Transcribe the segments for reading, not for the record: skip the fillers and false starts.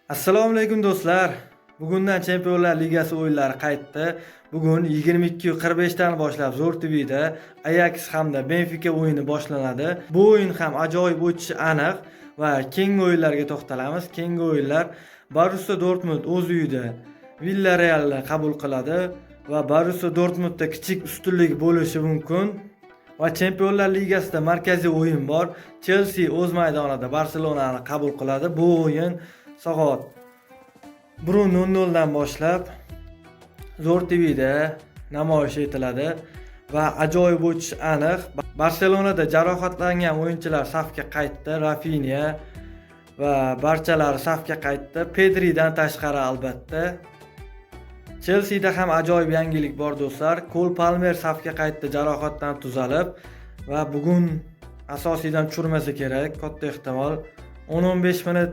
Assalomu alaykum do'stlar. Bugundan Chempionlar Ligasi o'yinlari qaytdi. Bugun 22:45 dan boshlab Zo'r TVda Ajax hamda Benfica o'yini boshlanadi. Bu o'yin ham ajoyib o'tishi aniq va keyingi o'yinlarga to'xtalamiz. Keyingi o'yinlar Borussia Dortmund o'z uyida Villarrealni qabul qiladi va Borussia Dortmundda kichik ustunlik bo'lishi mumkin. Va Chempionlar Ligasida markaziy o'yin bor. Chelsea o'z maydonida Barselonani qabul qiladi. Bu o'yin soat 1:00 dan boshlab Zo'r TVda namoyish etiladi va ajoyib o'tishi aniq. Barselonada jarohatlangan o'yinchilar safga qaytdi. Rafinha va barchalari safga qaytdi. Pedridan tashqari albatta. Chelsea'da ham ajoyib yangilik bor do'stlar. Cole Palmer safga qaytdi jarohatdan tuzalib va bugun asosiydan tushirmasa kerak, katta ehtimol 10-15 minut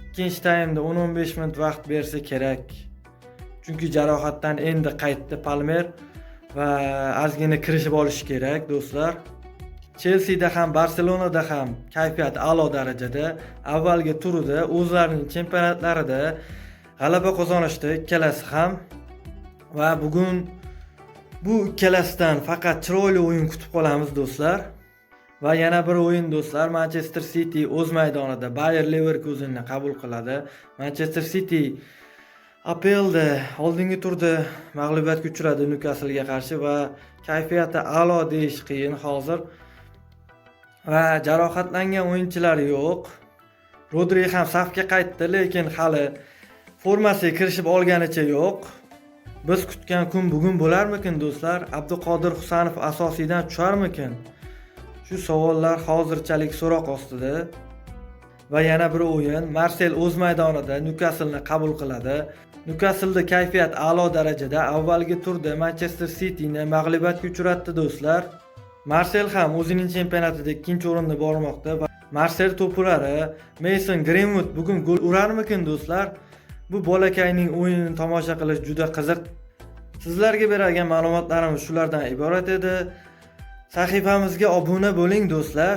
ikkinchi taymda 10-15 minut vaqt bersa kerak. Chunki jarohatdan endi qaytdi Palmer va ozgina kirishib olish kerak do'stlar. Chelsea'da ham Barselonada ham kayfiyat a'lo darajada. Avvalgi turida o'zlarining chempionatlarida g'alaba qozonishdi ikkalasi ham va bugun bu ikkalasidan faqat chiroyli o'yin kutib qolamiz do'stlar. Va yana bir o'yin do'stlar, Manchester City o'z maydonida Bayer Leverkusenni qabul qiladi. Manchester City APLda oldingi turda mag'lubiyatga uchradi Newcastle'ga qarshi va kayfiyati a'lo deyish qiyin hozir. Va jarohatlangan o'yinchilar yo'q. Rodri ham safga qaytdi, lekin hali formasiga kirishib olganicha yo'q. Biz kutgan kun bugun bo'larmikin do'stlar? Abduqodir Husanov asosiydan tusharmikin? Shu savollar hozirchalik so'roq ostida. Va yana bir o'yin, Marsel o'z maydonida Newcastle'ni qabul qiladi. Newcastle'da kayfiyat a'lo darajada. Avvalgi turda Manchester City'ni mag'lubiyatga uchratdi do'stlar. Marsel ham o'zining chempionatida ikkinchi o'rinda bormoqda va Marsel to'pilari Mason Greenwood bugun gol urarmikin do'stlar? Bu bolakayning o'yinini tomosha qilish juda qiziq. Sizlarga beradigan ma'lumotlarimiz shulardan iborat edi. Sahifamizga obuna bo'ling do'stlar.